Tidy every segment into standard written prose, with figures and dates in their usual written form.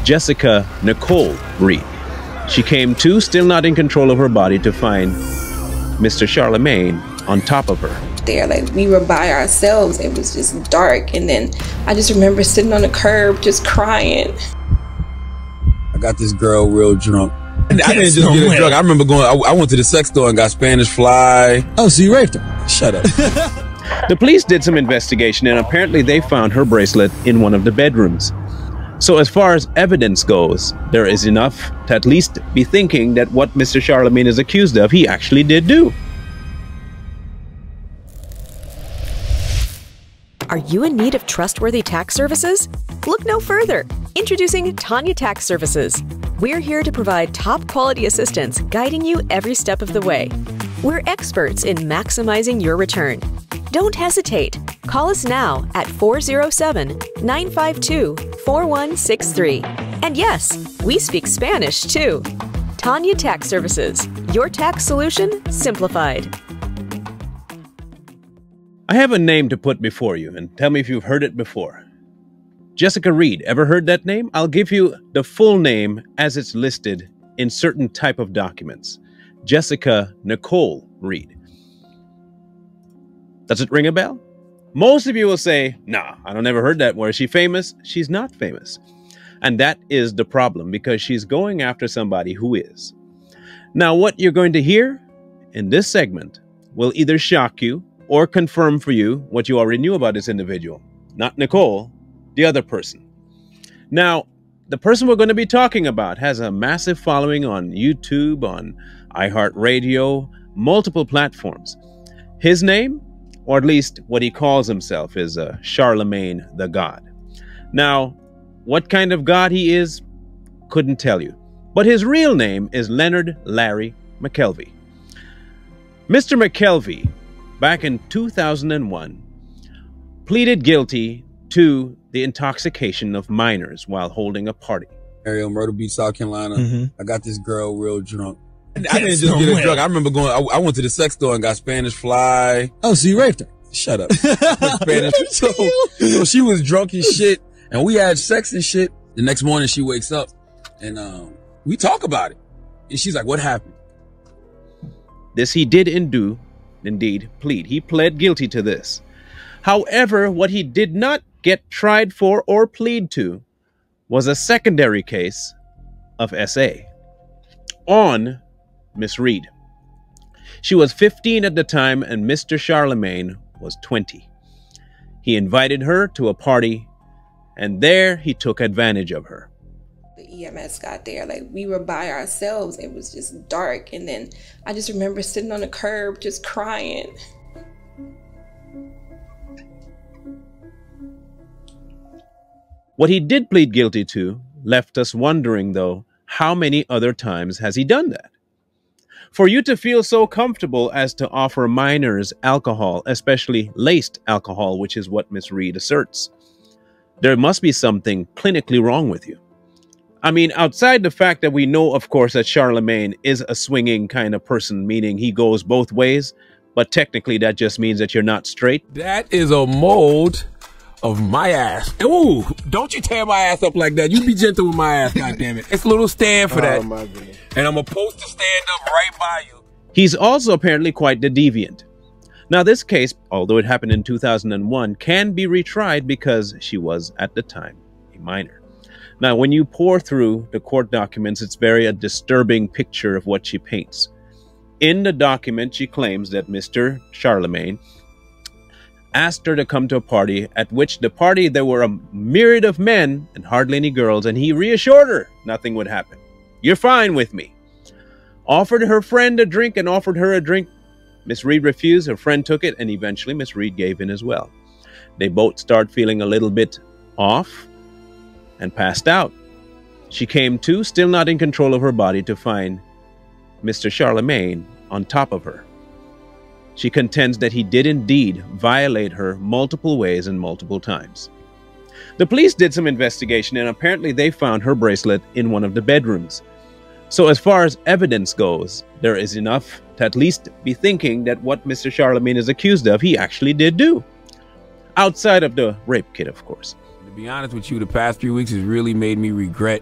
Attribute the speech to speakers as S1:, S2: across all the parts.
S1: Jessica Nicole Reed. She came to, still not in control of her body, to find Mr. Charlamagne on top of her.
S2: There, like, we were by ourselves. It was just dark, and then I just remember sitting on the curb just crying.
S3: I got this girl real drunk. I didn't just get her drunk. I remember I went to the sex store and got Spanish fly.
S4: Oh, so you raped her?
S3: Shut up.
S1: The police did some investigation, and apparently they found her bracelet in one of the bedrooms. So as far as evidence goes, there is enough to at least be thinking that what Mr. Charlamagne is accused of, he actually did do.
S5: Are you in need of trustworthy tax services? Look no further. Introducing Tanya Tax Services. We're here to provide top quality assistance, guiding you every step of the way. We're experts in maximizing your return. Don't hesitate. Call us now at 407-952-4163. And yes, we speak Spanish too. Tanya Tax Services. Your tax solution simplified.
S1: I have a name to put before you, and tell me if you've heard it before. Jessica Reed, ever heard that name? I'll give you the full name as it's listed in certain type of documents. Jessica Nicole Reed. Does it ring a bell? Most of you will say, nah, I don't ever heard that word. Is she famous? She's not famous. And that is the problem, because she's going after somebody who is. Now, what you're going to hear in this segment will either shock you or confirm for you what you already knew about this individual. Not Nicole, the other person. Now, the person we're going to be talking about has a massive following on YouTube, on iHeartRadio, multiple platforms. His name, or at least what he calls himself, is Charlamagne the God. Now, what kind of God he is, couldn't tell you. But his real name is Leonard Larry McKelvey. Mr. McKelvey, back in 2001, pleaded guilty to the intoxication of minors while holding a party.
S3: Area, Myrtle Beach, South Carolina. I got this girl real drunk. I didn't just get her drunk. I remember I went to the sex store and got Spanish fly.
S4: Oh, so you raped her?
S3: Shut up. Spanish. So she was drunk as shit, and we had sex and shit. The next morning she wakes up, and we talk about it. And she's like, what happened?
S1: This he did indeed plead. He pled guilty to this. However, what he did not get tried for or plead to was a secondary case of SA on Miss Reed. She was 15 at the time, and Mr. Charlamagne was 20. He invited her to a party, and there he took advantage of her.
S2: The EMS got there, like, we were by ourselves. It was just dark, and then I just remember sitting on the curb just crying.
S1: What he did plead guilty to left us wondering, though, how many other times has he done that? For you to feel so comfortable as to offer minors alcohol, especially laced alcohol, which is what Miss Reed asserts, there must be something clinically wrong with you. I mean, outside the fact that we know, of course, that Charlamagne is a swinging kind of person, meaning he goes both ways, but technically that just means that you're not straight.
S6: That is a mold of my ass. Ooh, don't you tear my ass up like that. You be gentle with my ass, goddammit. It's a little stand for that.
S3: My goodness.
S6: And I'm supposed to stand up right by you.
S1: He's also apparently quite the deviant. Now, this case, although it happened in 2001, can be retried because she was, at the time, a minor. Now, when you pour through the court documents, it's a disturbing picture of what she paints. In the document, she claims that Mr. Charlamagne asked her to come to a party, at which the party there were a myriad of men and hardly any girls, and he reassured her nothing would happen. You're fine with me. Offered her friend a drink and offered her a drink. Miss Reed refused. Her friend took it, and eventually Miss Reed gave in as well. They both start feeling a little bit off and passed out. She came to, still not in control of her body, to find Mr. Charlamagne on top of her. She contends that he did indeed violate her multiple ways and multiple times. The police did some investigation, and apparently they found her bracelet in one of the bedrooms. So as far as evidence goes, there is enough to at least be thinking that what Mr. Charlamagne is accused of, he actually did do. Outside of the rape kit, of course.
S3: The
S6: be honest with you, the past 3 weeks has really made me regret,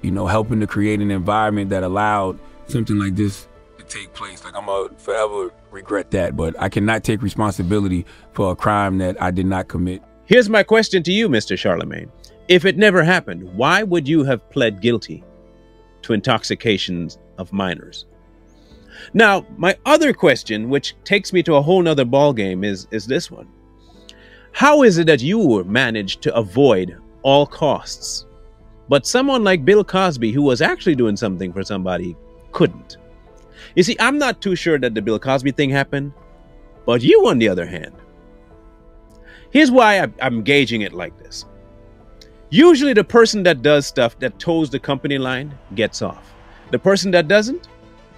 S6: you know, helping to create an environment that allowed something like this to take place. Like, I'm gonna forever regret that, but I cannot take responsibility for a crime that I did not commit.
S1: Here's my question to you, Mr. Charlamagne. If it never happened, why would you have pled guilty to intoxications of minors? Now, my other question, which takes me to a whole nother ballgame, is this one. How is it that you managed to avoid all costs, but someone like Bill Cosby, who was actually doing something for somebody, couldn't? You see, I'm not too sure that the Bill Cosby thing happened, but you, on the other hand. Here's why I'm gauging it like this. Usually the person that does stuff that toes the company line gets off. The person that doesn't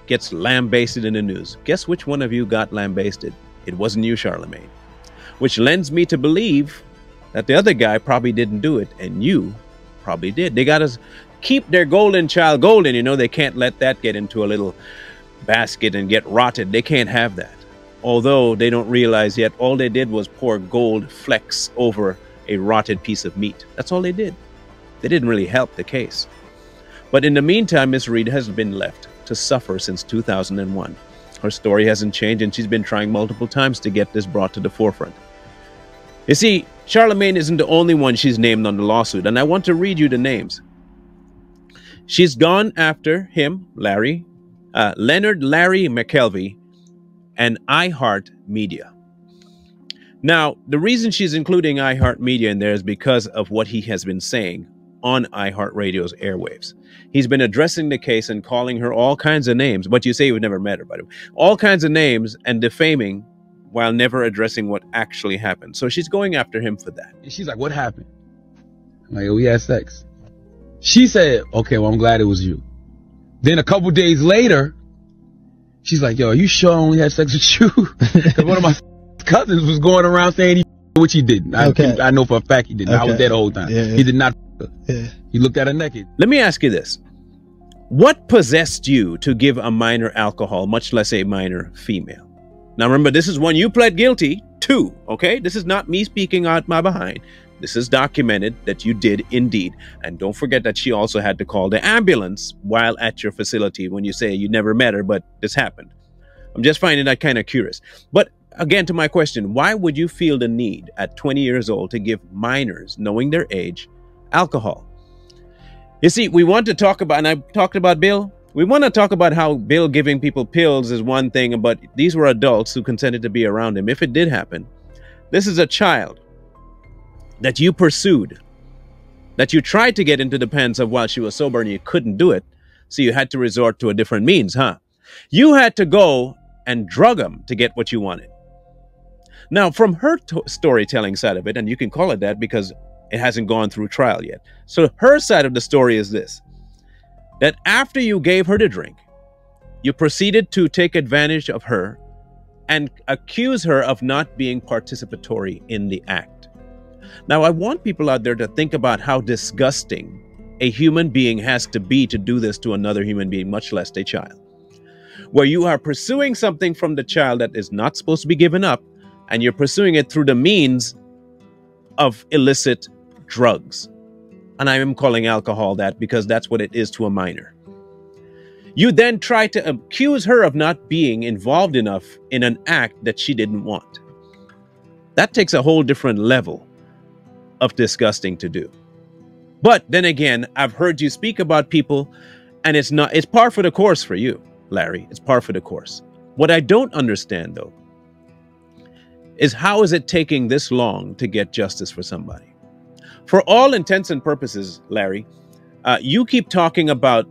S1: gets lambasted in the news. Guess which one of you got lambasted? It wasn't you, Charlamagne. Which lends me to believe that the other guy probably didn't do it, and you probably did. They got to keep their golden child golden. You know, they can't let that get into a little basket and get rotted. They can't have that. Although they don't realize yet, all they did was pour gold flecks over a rotted piece of meat. That's all they did. They didn't really help the case. But in the meantime, Miss Reed has been left to suffer since 2001. Her story hasn't changed, and she's been trying multiple times to get this brought to the forefront. You see, Charlamagne isn't the only one she's named on the lawsuit, and I want to read you the names. She's gone after him, Larry, Leonard Larry McKelvey, and iHeart Media. Now, the reason she's including iHeart Media in there is because of what he has been saying on iHeart Radio's airwaves. He's been addressing the case and calling her all kinds of names, but you say you've never met her, by the way. All kinds of names and defaming while never addressing what actually happened. So she's going after him for that.
S3: And she's like, what happened? I'm like, oh, we had sex. She said, okay, well, I'm glad it was you. Then a couple days later, she's like, yo, are you sure I only had sex with you? Because one of my cousins was going around saying which he didn't. I know for a fact he didn't. Okay. I was there the whole time. Yeah. He did not. Yeah. He looked at her naked.
S1: Let me ask you this. What possessed you to give a minor alcohol, much less a minor female? Now remember, this is one you pled guilty to, okay? This is not me speaking out my behind. This is documented that you did indeed. And don't forget that she also had to call the ambulance while at your facility when you say you never met her, but this happened. I'm just finding that kind of curious. But again, to my question, why would you feel the need at 20 years old to give minors, knowing their age, alcohol? You see, we want to talk about, and I talked about Bill, we want to talk about how Bill giving people pills is one thing, but these were adults who consented to be around him. If it did happen, this is a child that you pursued, that you tried to get into the pants of while she was sober and you couldn't do it, so you had to resort to a different means, huh? You had to go and drug him to get what you wanted. Now, from her storytelling side of it, and you can call it that because it hasn't gone through trial yet. So her side of the story is this, that after you gave her the drink, you proceeded to take advantage of her and accuse her of not being participatory in the act. Now, I want people out there to think about how disgusting a human being has to be to do this to another human being, much less a child. Where you are pursuing something from the child that is not supposed to be given up, and you're pursuing it through the means of illicit drugs. And I am calling alcohol that because that's what it is to a minor. You then try to accuse her of not being involved enough in an act that she didn't want. That takes a whole different level of disgusting to do. But then again, I've heard you speak about people, and it's par for the course for you, Larry. It's par for the course. What I don't understand, though, is how is it taking this long to get justice for somebody? For all intents and purposes, Larry, you keep talking about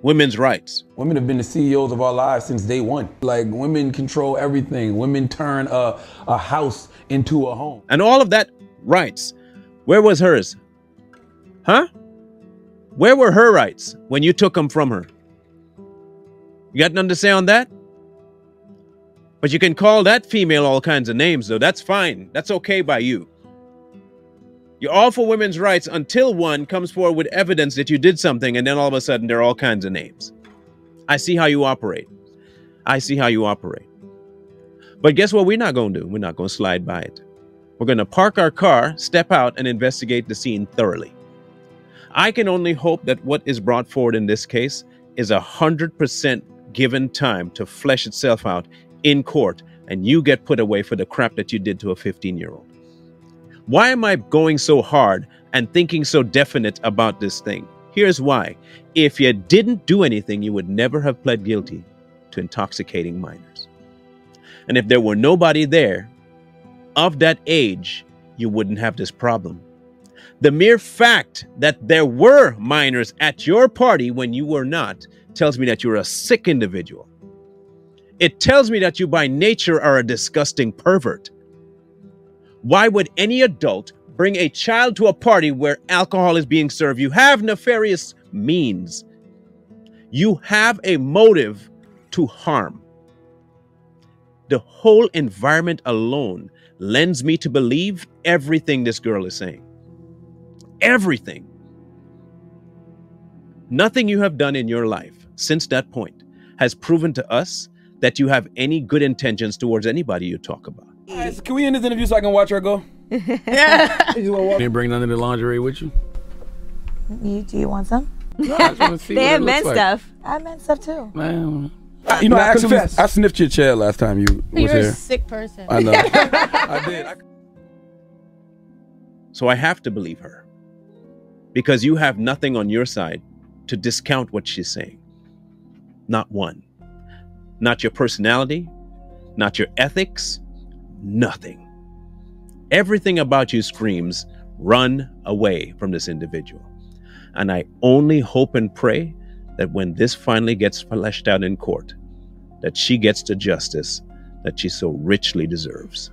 S1: women's rights.
S3: Women have been the CEOs of our lives since day one. Like, women control everything. Women turn a house into a home.
S1: And all of that rights, where was hers? Huh? Where were her rights when you took them from her? You got nothing to say on that? But you can call that female all kinds of names, though. That's fine. That's okay by you. You're all for women's rights until one comes forward with evidence that you did something, and then all of a sudden there are all kinds of names. I see how you operate. I see how you operate. But guess what we're not going to do? We're not going to slide by it. We're going to park our car, step out, and investigate the scene thoroughly. I can only hope that what is brought forward in this case is 100% given time to flesh itself out in court, and you get put away for the crap that you did to a 15-year-old. Why am I going so hard and thinking so definite about this thing? Here's why. If you didn't do anything, you would never have pled guilty to intoxicating minors. And if there were nobody there of that age, you wouldn't have this problem. The mere fact that there were minors at your party when you were not tells me that you're a sick individual. It tells me that you by nature are a disgusting pervert. Why would any adult bring a child to a party where alcohol is being served? You have nefarious means. You have a motive to harm. The whole environment alone lends me to believe everything this girl is saying. Everything. Nothing you have done in your life since that point has proven to us that you have any good intentions towards anybody you talk about.
S6: Right, can we end this interview so I can watch her go? Yeah. You didn't bring none of the lingerie with you?
S4: Do you want some?
S6: No, I just want to see
S7: They
S6: what
S7: have
S6: it
S7: men's
S6: looks like.
S7: stuff.
S4: I have men's stuff too.
S6: You know, I sniffed your chair last time you was
S7: You're
S6: here.
S7: a sick person.
S6: I know. I did.
S1: So I have to believe her, because you have nothing on your side to discount what she's saying. Not one. Not your personality, not your ethics, nothing. Everything about you screams, run away from this individual. And I only hope and pray that when this finally gets fleshed out in court, that she gets the justice that she so richly deserves.